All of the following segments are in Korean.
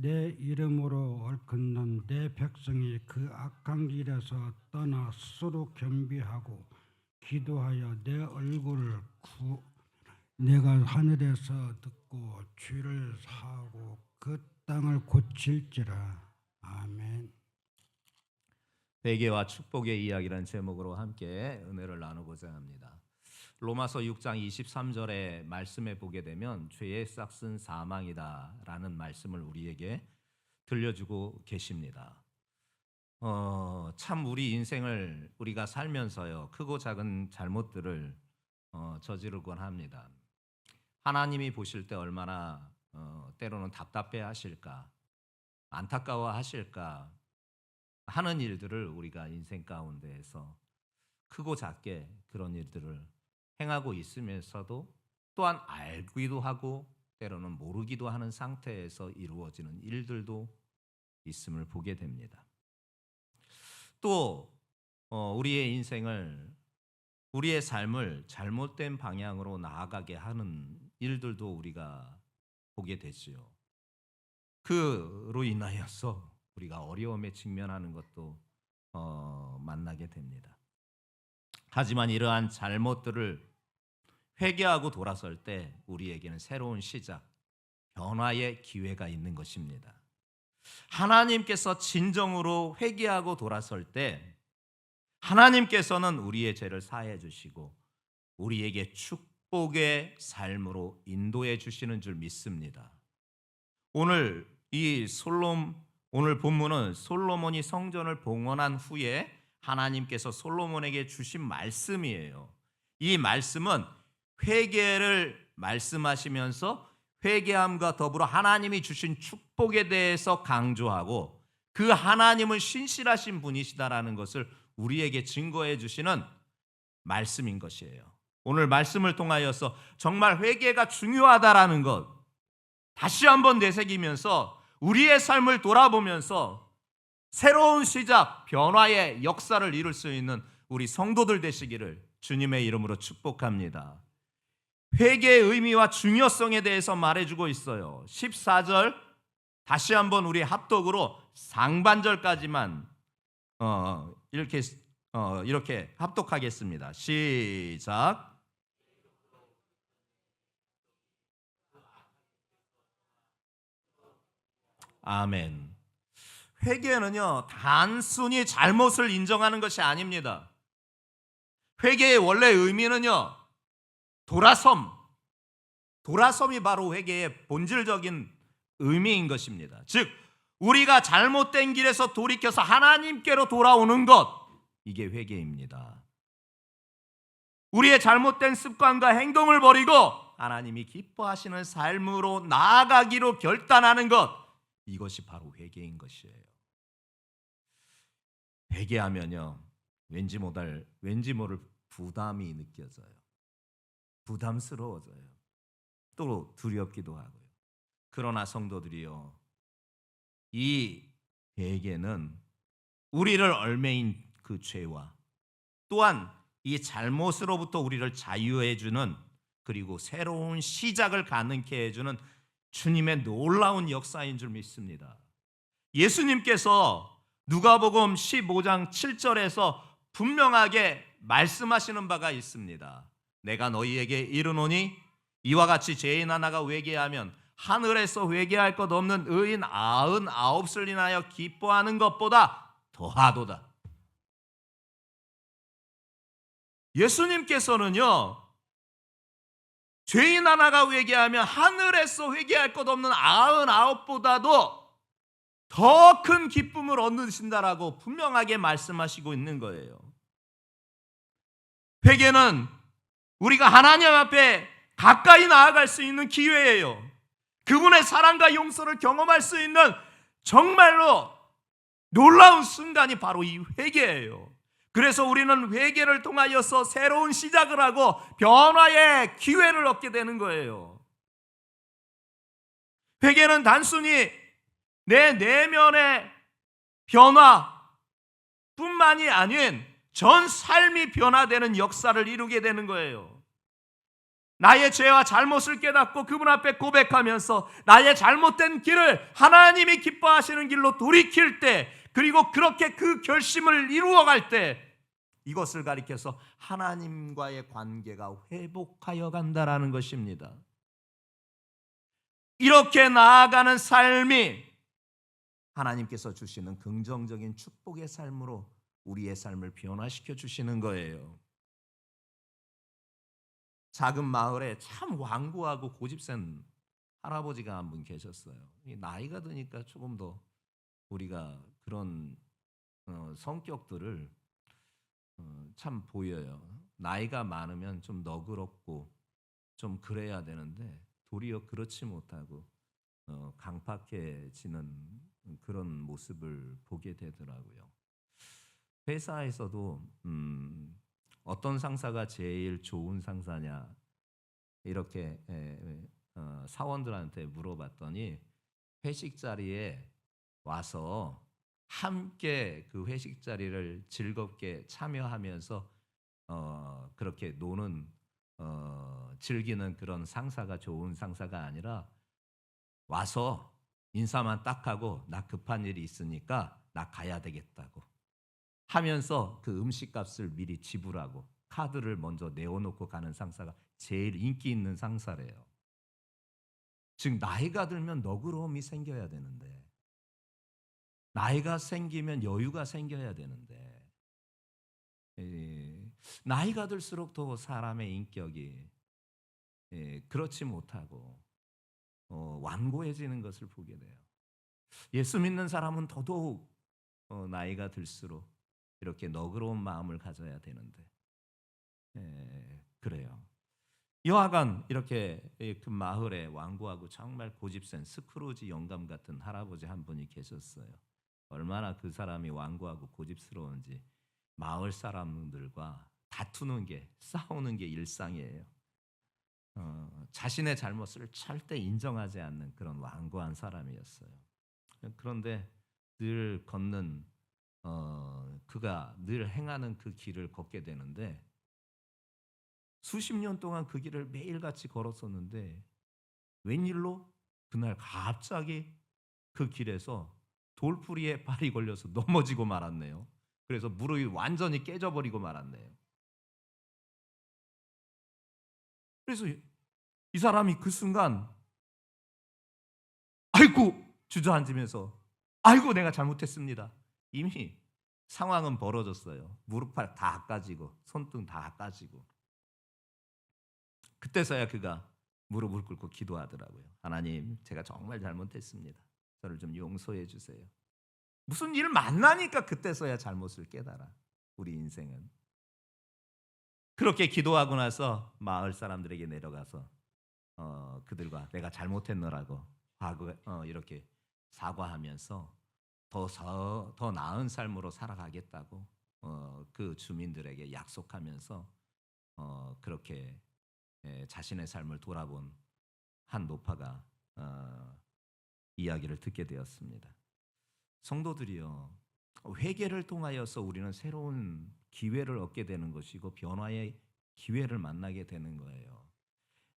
내 이름으로 얽힌는 내 백성이 그 악한 길에서 떠나 스스로 겸비하고 기도하여 내 얼굴을 내가 하늘에서 듣고 죄를 사하고 그 땅을 고칠지라. 아멘. 회개와 축복의 이야기라는 제목으로 함께 은혜를 나누고자 합니다. 로마서 6장 23절의 말씀에 보게 되면 죄의 싹은 사망이다라는 말씀을 우리에게 들려주고 계십니다. 참 우리 인생을 우리가 살면서요, 크고 작은 잘못들을 저지르곤 합니다. 하나님이 보실 때 얼마나 때로는 답답해 하실까, 안타까워 하실까 하는 일들을 우리가 인생 가운데에서 크고 작게 그런 일들을 행하고 있으면서도 또한 알기도 하고 때로는 모르기도 하는 상태에서 이루어지는 일들도 있음을 보게 됩니다. 또 우리의 인생을, 우리의 삶을 잘못된 방향으로 나아가게 하는 일들도 우리가 보게 되지요. 그로 인하여서 우리가 어려움에 직면하는 것도 만나게 됩니다. 하지만 이러한 잘못들을 회개하고 돌아설 때 우리에게는 새로운 시작, 변화의 기회가 있는 것입니다. 하나님께서 진정으로 회개하고 돌아설 때 하나님께서는 우리의 죄를 사해 주시고 우리에게 축복의 삶으로 인도해 주시는 줄 믿습니다. 오늘 본문은 솔로몬이 성전을 봉헌한 후에 하나님께서 솔로몬에게 주신 말씀이에요. 이 말씀은 회개를 말씀하시면서 회개함과 더불어 하나님이 주신 축복에 대해서 강조하고 그 하나님은 신실하신 분이시다라는 것을 우리에게 증거해 주시는 말씀인 것이에요. 오늘 말씀을 통하여서 정말 회개가 중요하다라는 것 다시 한번 되새기면서 우리의 삶을 돌아보면서 새로운 시작, 변화의 역사를 이룰 수 있는 우리 성도들 되시기를 주님의 이름으로 축복합니다. 회개의 의미와 중요성에 대해서 말해주고 있어요. 14절 다시 한번 우리 합독으로 상반절까지만 이렇게 합독하겠습니다. 시작. 아멘. 회개는요, 단순히 잘못을 인정하는 것이 아닙니다. 회개의 원래 의미는요, 돌아섬이 바로 회개의 본질적인 의미인 것입니다. 즉, 우리가 잘못된 길에서 돌이켜서 하나님께로 돌아오는 것, 이게 회개입니다. 우리의 잘못된 습관과 행동을 버리고 하나님이 기뻐하시는 삶으로 나아가기로 결단하는 것, 이것이 바로 회개인 것이에요. 회개하면요, 왠지 모를 부담이 느껴져요. 부담스러워져요. 또 두렵기도 하고요. 그러나 성도들이요, 이 회개는 우리를 얽매인 그 죄와 또한 이 잘못으로부터 우리를 자유해주는, 그리고 새로운 시작을 가능케 해주는 주님의 놀라운 역사인 줄 믿습니다. 예수님께서 누가복음 15장 7절에서 분명하게 말씀하시는 바가 있습니다. 내가 너희에게 이르노니 이와 같이 죄인 하나가 회개하면 하늘에서 회개할 것 없는 의인 99을 인하여 기뻐하는 것보다 더하도다. 예수님께서는요, 죄인 하나가 회개하면 하늘에서 회개할 것 없는 99보다도 더 큰 기쁨을 얻으신다라고 분명하게 말씀하시고 있는 거예요. 회개는 우리가 하나님 앞에 가까이 나아갈 수 있는 기회예요. 그분의 사랑과 용서를 경험할 수 있는 정말로 놀라운 순간이 바로 이 회개예요. 그래서 우리는 회개를 통하여서 새로운 시작을 하고 변화의 기회를 얻게 되는 거예요. 회개는 단순히 내 내면의 변화뿐만이 아닌 전 삶이 변화되는 역사를 이루게 되는 거예요. 나의 죄와 잘못을 깨닫고 그분 앞에 고백하면서 나의 잘못된 길을 하나님이 기뻐하시는 길로 돌이킬 때, 그리고 그렇게 그 결심을 이루어갈 때, 이것을 가리켜서 하나님과의 관계가 회복하여 간다라는 것입니다. 이렇게 나아가는 삶이 하나님께서 주시는 긍정적인 축복의 삶으로 우리의 삶을 변화시켜 주시는 거예요. 작은 마을에 참 완고하고 고집센 할아버지가 한 분 계셨어요. 나이가 드니까 조금 더 우리가 그런 성격들을 참 보여요. 나이가 많으면 좀 너그럽고 좀 그래야 되는데 도리어 그렇지 못하고 강팍해지는 그런 모습을 보게 되더라고요. 회사에서도 어떤 상사가 제일 좋은 상사냐 이렇게 사원들한테 물어봤더니 회식 자리에 와서 함께 그 회식 자리를 즐겁게 참여하면서 그렇게 노는 즐기는 그런 상사가 좋은 상사가 아니라 와서 인사만 딱 하고 나 급한 일이 있으니까 나 가야 되겠다고 하면서 그 음식값을 미리 지불하고 카드를 먼저 내어놓고 가는 상사가 제일 인기 있는 상사래요. 즉 나이가 들면 너그러움이 생겨야 되는데, 나이가 생기면 여유가 생겨야 되는데, 나이가 들수록 더 사람의 인격이 그렇지 못하고 완고해지는 것을 보게 돼요. 예수 믿는 사람은 더더욱 나이가 들수록 이렇게 너그러운 마음을 가져야 되는데 그래요. 여하간 이렇게 그 마을에 완고하고 정말 고집센 스크루지 영감 같은 할아버지 한 분이 계셨어요. 얼마나 그 사람이 완고하고 고집스러운지 마을 사람들과 다투는 게, 싸우는 게 일상이에요. 자신의 잘못을 절대 인정하지 않는 그런 완고한 사람이었어요. 그런데 늘 걷는 그가 늘 행하는 그 길을 걷게 되는데 수십 년 동안 그 길을 매일같이 걸었었는데 웬일로 그날 갑자기 그 길에서 돌풀이에 발이 걸려서 넘어지고 말았네요. 그래서 무릎이 완전히 깨져버리고 말았네요. 그래서 이 사람이 그 순간 아이고 주저앉으면서 아이고 내가 잘못했습니다. 이미 상황은 벌어졌어요. 무릎팔 다 까지고 손등 다 까지고. 그때서야 그가 무릎을 꿇고 기도하더라고요. 하나님, 제가 정말 잘못했습니다. 저를 좀 용서해 주세요. 무슨 일을 만나니까 그때서야 잘못을 깨달아. 우리 인생은 그렇게 기도하고 나서 마을 사람들에게 내려가서 그들과 내가 잘못했노라고 이렇게 사과하면서 더 나은 삶으로 살아가겠다고 그 주민들에게 약속하면서 그렇게 자신의 삶을 돌아본 한 노파가 이야기를 듣게 되었습니다. 성도들이요, 회개를 통하여서 우리는 새로운 기회를 얻게 되는 것이고 변화의 기회를 만나게 되는 거예요.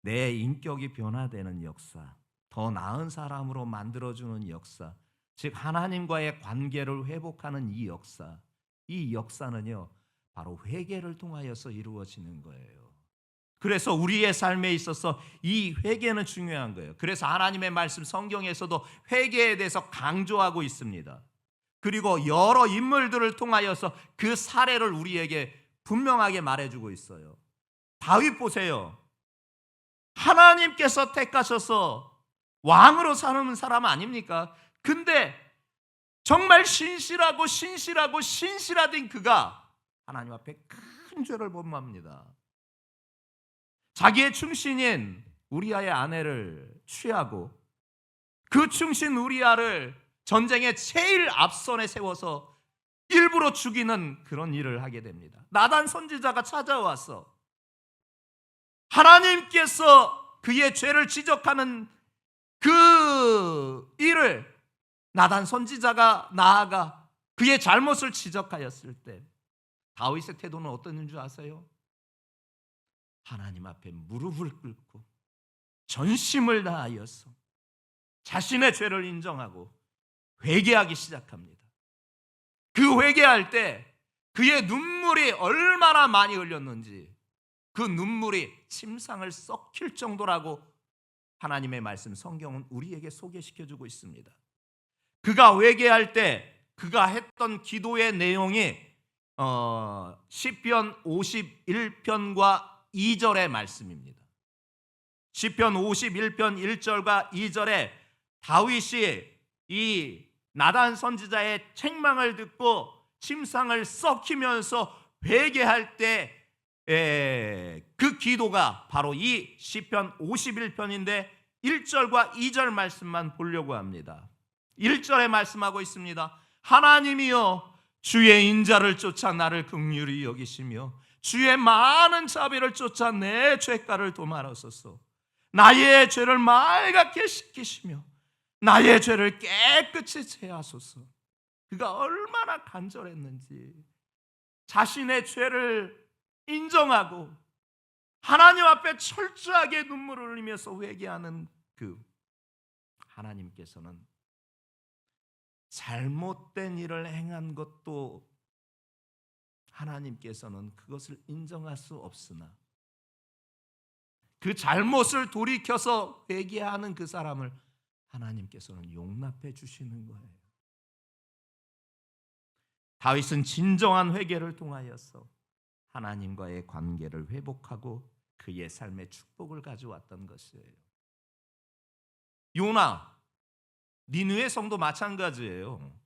내 인격이 변화되는 역사, 더 나은 사람으로 만들어주는 역사, 즉 하나님과의 관계를 회복하는 이 역사는요 바로 회개를 통하여서 이루어지는 거예요. 그래서 우리의 삶에 있어서 이 회개는 중요한 거예요. 그래서 하나님의 말씀 성경에서도 회개에 대해서 강조하고 있습니다. 그리고 여러 인물들을 통하여서 그 사례를 우리에게 분명하게 말해주고 있어요. 다윗 보세요. 하나님께서 택하셔서 왕으로 사는 사람 아닙니까? 근데 정말 신실하던 그가 하나님 앞에 큰 죄를 범합니다. 자기의 충신인 우리아의 아내를 취하고 그 충신 우리아를 전쟁의 제일 앞선에 세워서 일부러 죽이는 그런 일을 하게 됩니다. 나단 선지자가 찾아와서 하나님께서 그의 죄를 지적하는 그 일을 나단 선지자가 나아가 그의 잘못을 지적하였을 때 다윗의 태도는 어땠는 줄 아세요? 하나님 앞에 무릎을 꿇고 전심을 다하여서 자신의 죄를 인정하고 회개하기 시작합니다. 그 회개할 때 그의 눈물이 얼마나 많이 흘렸는지, 그 눈물이 침상을 썩힐 정도라고 하나님의 말씀 성경은 우리에게 소개시켜주고 있습니다. 그가 회개할 때 그가 했던 기도의 내용이 시편 51편과 2절의 말씀입니다. 시편 51편 1절과 2절에 다윗이 이 나단 선지자의 책망을 듣고 침상을 썩히면서 회개할 때 그 기도가 바로 이 시편 51편인데 1절과 2절 말씀만 보려고 합니다. 1절에 말씀하고 있습니다. 하나님이여 주의 인자를 쫓아 나를 긍휼히 여기시며 주의 많은 자비를 쫓아 내 죄가를 도말하소서. 나의 죄를 말갛게 씻기시며 나의 죄를 깨끗이 제하소서. 그가 얼마나 간절했는지, 자신의 죄를 인정하고 하나님 앞에 철저하게 눈물을 흘리면서 회개하는 그 하나님께서는 잘못된 일을 행한 것도 하나님께서는 그것을 인정할 수 없으나 그 잘못을 돌이켜서 회개하는 그 사람을 하나님께서는 용납해 주시는 거예요. 다윗은 진정한 회개를 통하여서 하나님과의 관계를 회복하고 그의 삶에 축복을 가져왔던 것이에요. 요나, 니느웨 성도 마찬가지예요.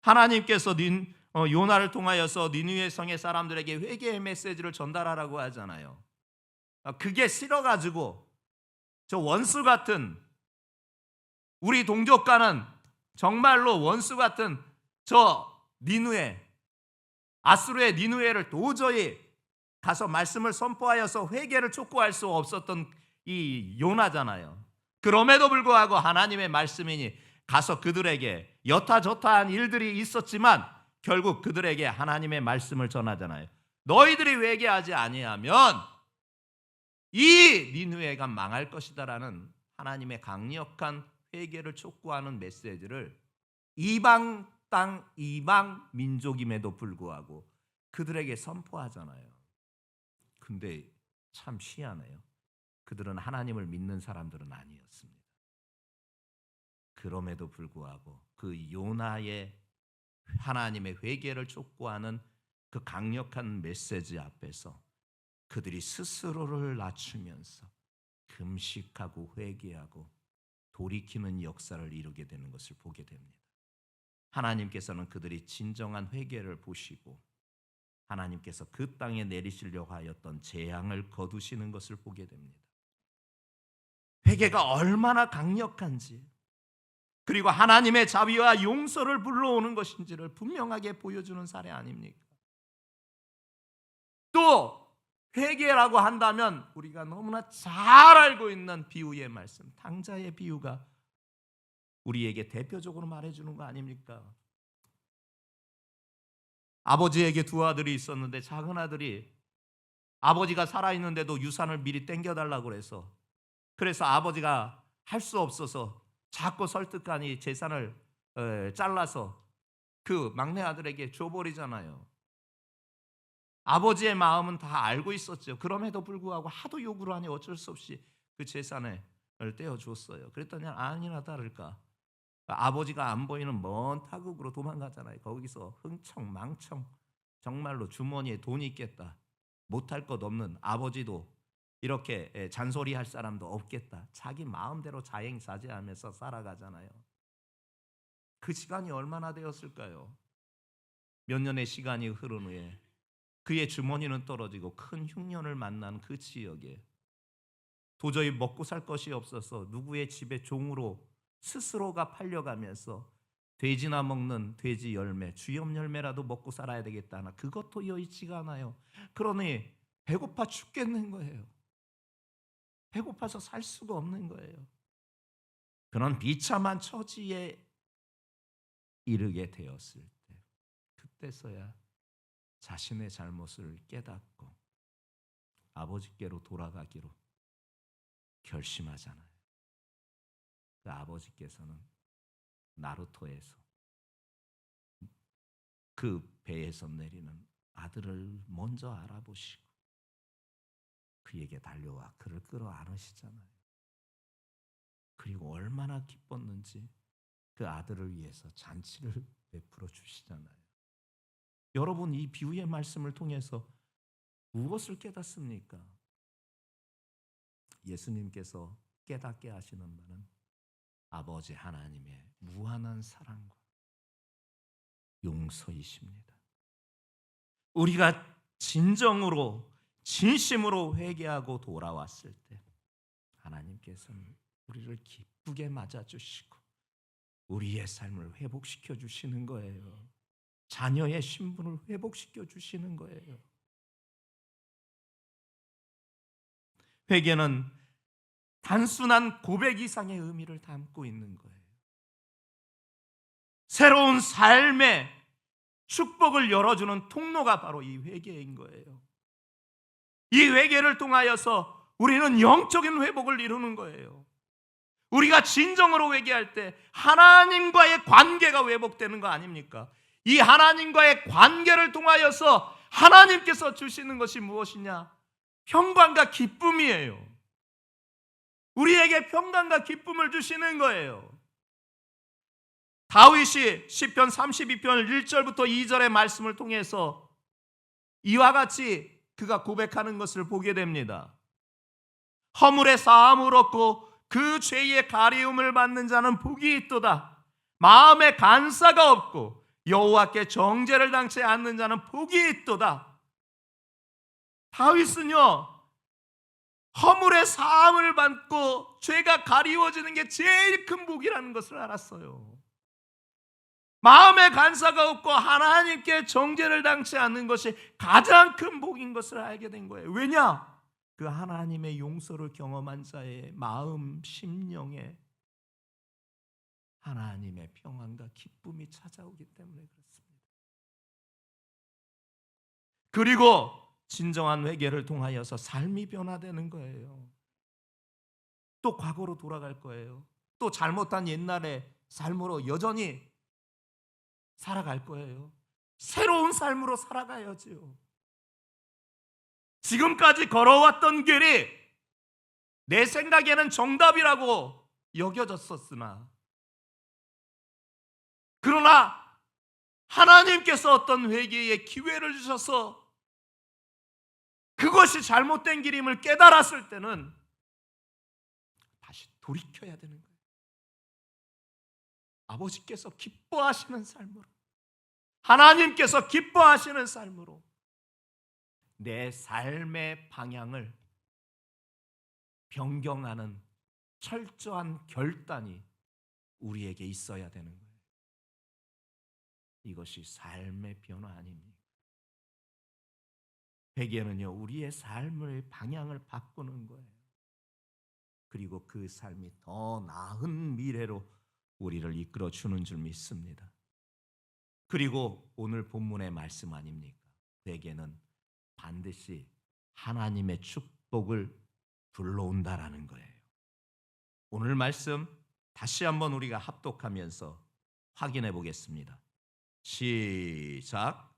하나님께서 요나를 통하여서 니느웨 성의 사람들에게 회개의 메시지를 전달하라고 하잖아요. 그게 싫어가지고 저 원수 같은, 우리 동족과는 정말로 원수 같은 저 니느웨, 아수르의 니느웨를 도저히 가서 말씀을 선포하여서 회개를 촉구할 수 없었던 이 요나잖아요. 그럼에도 불구하고 하나님의 말씀이니 가서 그들에게 여타저타한 일들이 있었지만 결국 그들에게 하나님의 말씀을 전하잖아요. 너희들이 회개하지 아니하면 이 니느웨가 망할 것이다라는 하나님의 강력한 회개를 촉구하는 메시지를 이방 땅, 이방 민족임에도 불구하고 그들에게 선포하잖아요. 근데 참 희한해요. 그들은 하나님을 믿는 사람들은 아니었습니다. 그럼에도 불구하고 그 요나의 하나님의 회개를 촉구하는 그 강력한 메시지 앞에서 그들이 스스로를 낮추면서 금식하고 회개하고 돌이키는 역사를 이루게 되는 것을 보게 됩니다. 하나님께서는 그들이 진정한 회개를 보시고 하나님께서 그 땅에 내리시려고 하였던 재앙을 거두시는 것을 보게 됩니다. 회개가 얼마나 강력한지, 그리고 하나님의 자비와 용서를 불러오는 것인지를 분명하게 보여주는 사례 아닙니까? 또 회개라고 한다면 우리가 너무나 잘 알고 있는 비유의 말씀, 탕자의 비유가 우리에게 대표적으로 말해주는 거 아닙니까? 아버지에게 두 아들이 있었는데 작은 아들이 아버지가 살아있는데도 유산을 미리 땡겨달라고 그래서 아버지가 할 수 없어서 자꾸 설득하니 재산을 잘라서 그 막내 아들에게 줘버리잖아요. 아버지의 마음은 다 알고 있었죠. 그럼에도 불구하고 하도 요구를 하니 어쩔 수 없이 그 재산을 떼어줬어요. 그랬더니 아니나 다를까 아버지가 안 보이는 먼 타국으로 도망가잖아요. 거기서 흥청망청 정말로 주머니에 돈이 있겠다, 못할 것 없는 아버지도 이렇게 잔소리할 사람도 없겠다, 자기 마음대로 자행자재하면서 살아가잖아요. 그 시간이 얼마나 되었을까요? 몇 년의 시간이 흐른 후에 그의 주머니는 떨어지고 큰 흉년을 만난 그 지역에 도저히 먹고 살 것이 없어서 누구의 집에 종으로 스스로가 팔려가면서 돼지나 먹는 돼지 열매, 주염 열매라도 먹고 살아야 되겠다 하나 그것도 여의치가 않아요. 그러니 배고파 죽겠는 거예요. 배고파서 살 수가 없는 거예요. 그런 비참한 처지에 이르게 되었을 때 그때서야 자신의 잘못을 깨닫고 아버지께로 돌아가기로 결심하잖아요. 그 아버지께서는 나루토에서 그 배에서 내리는 아들을 먼저 알아보시고 그에게 달려와 그를 끌어안으시잖아요. 그리고 얼마나 기뻤는지 그 아들을 위해서 잔치를 베풀어 주시잖아요. 여러분, 이 비유의 말씀을 통해서 무엇을 깨닫습니까? 예수님께서 깨닫게 하시는 바는 아버지 하나님의 무한한 사랑과 용서이십니다. 우리가 진정으로 진심으로 회개하고 돌아왔을 때 하나님께서는 우리를 기쁘게 맞아주시고 우리의 삶을 회복시켜 주시는 거예요. 자녀의 신분을 회복시켜 주시는 거예요. 회개는 단순한 고백 이상의 의미를 담고 있는 거예요. 새로운 삶의 축복을 열어주는 통로가 바로 이 회개인 거예요. 이 회개를 통하여서 우리는 영적인 회복을 이루는 거예요. 우리가 진정으로 회개할 때 하나님과의 관계가 회복되는 거 아닙니까? 이 하나님과의 관계를 통하여서 하나님께서 주시는 것이 무엇이냐? 평강과 기쁨이에요. 우리에게 평강과 기쁨을 주시는 거예요. 다윗이 시편 32편 1절부터 2절의 말씀을 통해서 이와 같이 그가 고백하는 것을 보게 됩니다. 허물의 사함을 얻고 그 죄의 가리움을 받는 자는 복이 있도다. 마음에 간사가 없고 여호와께 정죄를 당치 않는 자는 복이 있도다. 다윗은요, 허물의 사함을 받고 죄가 가리워지는 게 제일 큰 복이라는 것을 알았어요. 마음에 간사가 없고 하나님께 정죄를 당치 않는 것이 가장 큰 복인 것을 알게 된 거예요. 왜냐? 그 하나님의 용서를 경험한 자의 마음, 심령에 하나님의 평안과 기쁨이 찾아오기 때문에 그렇습니다. 그리고 진정한 회개를 통하여서 삶이 변화되는 거예요. 또 과거로 돌아갈 거예요. 또 잘못한 옛날의 삶으로 여전히 살아갈 거예요. 새로운 삶으로 살아가야지요. 지금까지 걸어왔던 길이 내 생각에는 정답이라고 여겨졌었으나, 그러나 하나님께서 어떤 회개의 기회를 주셔서 그것이 잘못된 길임을 깨달았을 때는 다시 돌이켜야 되는 거예요. 아버지께서 기뻐하시는 삶으로, 하나님께서 기뻐하시는 삶으로 내 삶의 방향을 변경하는 철저한 결단이 우리에게 있어야 되는 거예요. 이것이 삶의 변화 아닙니까? 회개는요, 우리의 삶의 방향을 바꾸는 거예요. 그리고 그 삶이 더 나은 미래로 우리를 이끌어 주는 줄 믿습니다. 그리고 오늘 본문의 말씀 아닙니까? 회개는 반드시 하나님의 축복을 불러온다라는 거예요. 오늘 말씀 다시 한번 우리가 합독하면서 확인해 보겠습니다. 시작.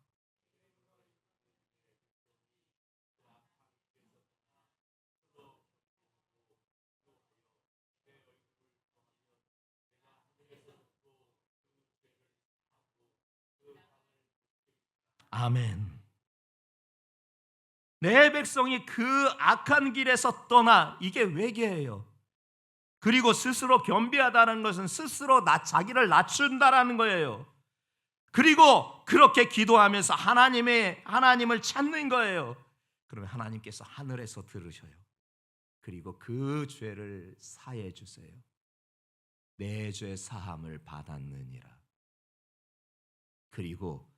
아멘. 내 백성이 그 악한 길에서 떠나, 이게 회개예요. 그리고 스스로 겸비하다는 것은 스스로 자기를 낮춘다라는 거예요. 그리고 그렇게 기도하면서 하나님을 찾는 거예요. 그러면 하나님께서 하늘에서 들으셔요. 그리고 그 죄를 사해 주세요. 내 죄 사함을 받았느니라. 그리고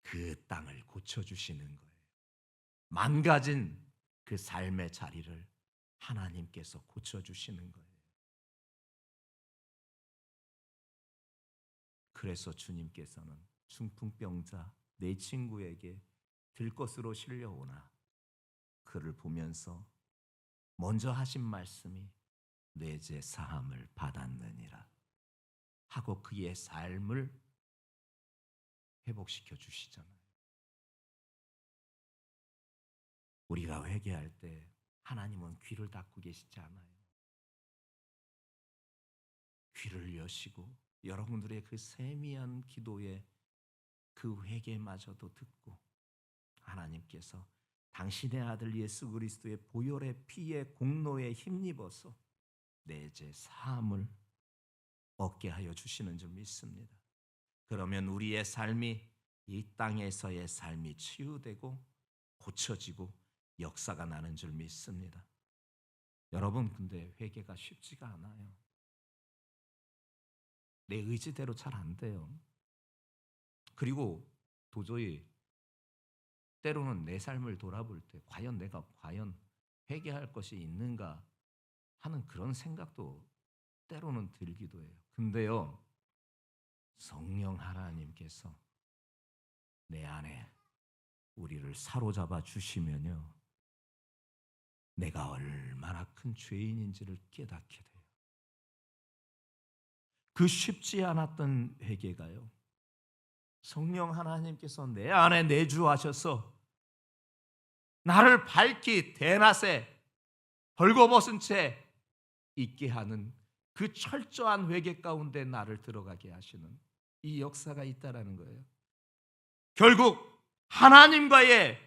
그 땅을 고쳐주시는 거예요. 망가진 그 삶의 자리를 하나님께서 고쳐주시는 거예요. 그래서 주님께서는 중풍병자 내 친구에게 들것으로 실려오나 그를 보면서 먼저 하신 말씀이 뇌제 사함을 받았느니라 하고 그의 삶을 회복시켜 주시잖아요. 우리가 회개할 때 하나님은 귀를 닫고 계시지 않아요. 귀를 여시고 여러분들의 그 세미한 기도에 그 회개마저도 듣고 하나님께서 당신의 아들 예수 그리스도의 보혈의 피의 공로에 힘입어서 내 죄 사함을 얻게 하여 주시는 줄 믿습니다. 그러면 우리의 삶이 이 땅에서의 삶이 치유되고 고쳐지고 역사가 나는 줄 믿습니다. 여러분, 근데 회개가 쉽지가 않아요. 내 의지대로 잘 안 돼요. 그리고 도저히 때로는 내 삶을 돌아볼 때 과연 내가 회개할 것이 있는가 하는 그런 생각도 때로는 들기도 해요. 근데요, 성령 하나님께서 내 안에 우리를 사로잡아 주시면요, 내가 얼마나 큰 죄인인지를 깨닫게 돼요. 그 쉽지 않았던 회개가요, 성령 하나님께서 내 안에 내주하셔서 나를 밝히 대낮에 벌거벗은 채 있게 하는 그 철저한 회개 가운데 나를 들어가게 하시는 이 역사가 있다라는 거예요. 결국 하나님과의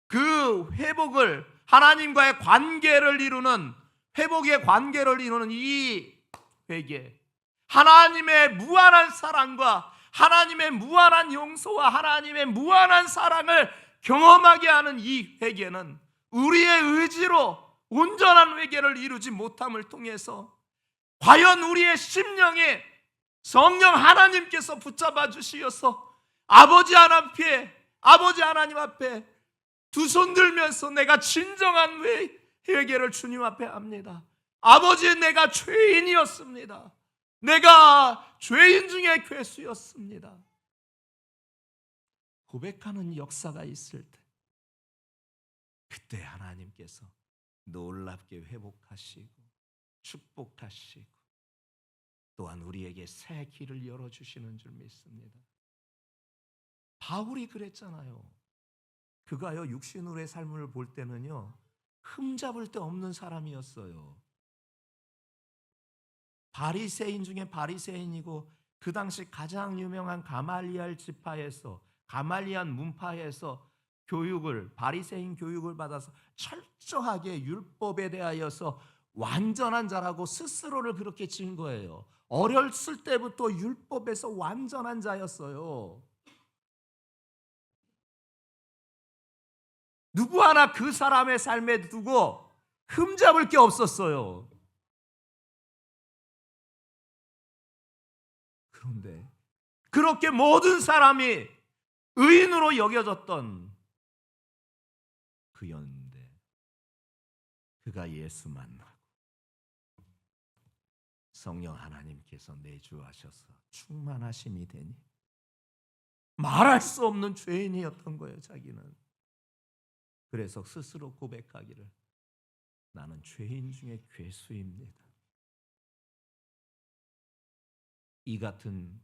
그 회복을, 하나님과의 관계를 이루는, 회복의 관계를 이루는 이 회개, 하나님의 무한한 사랑과 하나님의 무한한 용서와 하나님의 무한한 사랑을 경험하게 하는 이 회개는 우리의 의지로 온전한 회개를 이루지 못함을 통해서 과연 우리의 심령에 성령 하나님께서 붙잡아 주시어서 아버지 하나님 앞에 두 손 들면서 내가 진정한 회개를 주님 앞에 합니다. 아버지, 내가 죄인이었습니다. 내가 죄인 중에 괴수였습니다. 고백하는 역사가 있을 때 그때 하나님께서 놀랍게 회복하시고 축복하시고 또한 우리에게 새 길을 열어주시는 줄 믿습니다. 바울이 그랬잖아요. 그가요, 육신으로의 삶을 볼 때는요, 흠잡을 데 없는 사람이었어요. 바리새인 중에 바리새인이고 그 당시 가장 유명한 가말리엘 지파에서, 가말리안 문파에서 바리새인 교육을 받아서 철저하게 율법에 대하여서 완전한 자라고 스스로를 그렇게 친 거예요. 어렸을 때부터 율법에서 완전한 자였어요. 누구 하나 그 사람의 삶에 두고 흠잡을 게 없었어요. 그런데 그렇게 모든 사람이 의인으로 여겨졌던 그였는데 그가 예수 만나고 성령 하나님께서 내주하셔서 충만하심이 되니 말할 수 없는 죄인이었던 거예요, 자기는. 그래서 스스로 고백하기를, 나는 죄인 중에 괴수입니다. 이 같은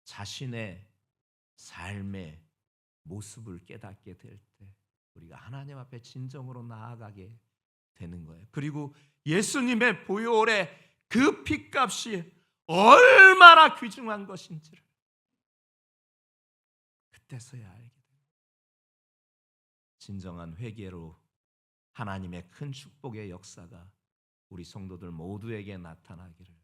자신의 삶의 모습을 깨닫게 될 때 우리가 하나님 앞에 진정으로 나아가게 되는 거예요. 그리고 예수님의 보혈의 그 핏값이 얼마나 귀중한 것인지를 그때서야 알게 돼요. 진정한 회개로 하나님의 큰 축복의 역사가 우리 성도들 모두에게 나타나기를,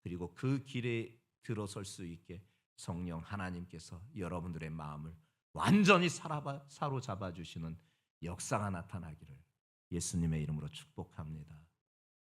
그리고 그 길에 들어설 수 있게 성령 하나님께서 여러분들의 마음을 완전히 사로잡아 주시는 역사가 나타나기를 예수님의 이름으로 축복합니다.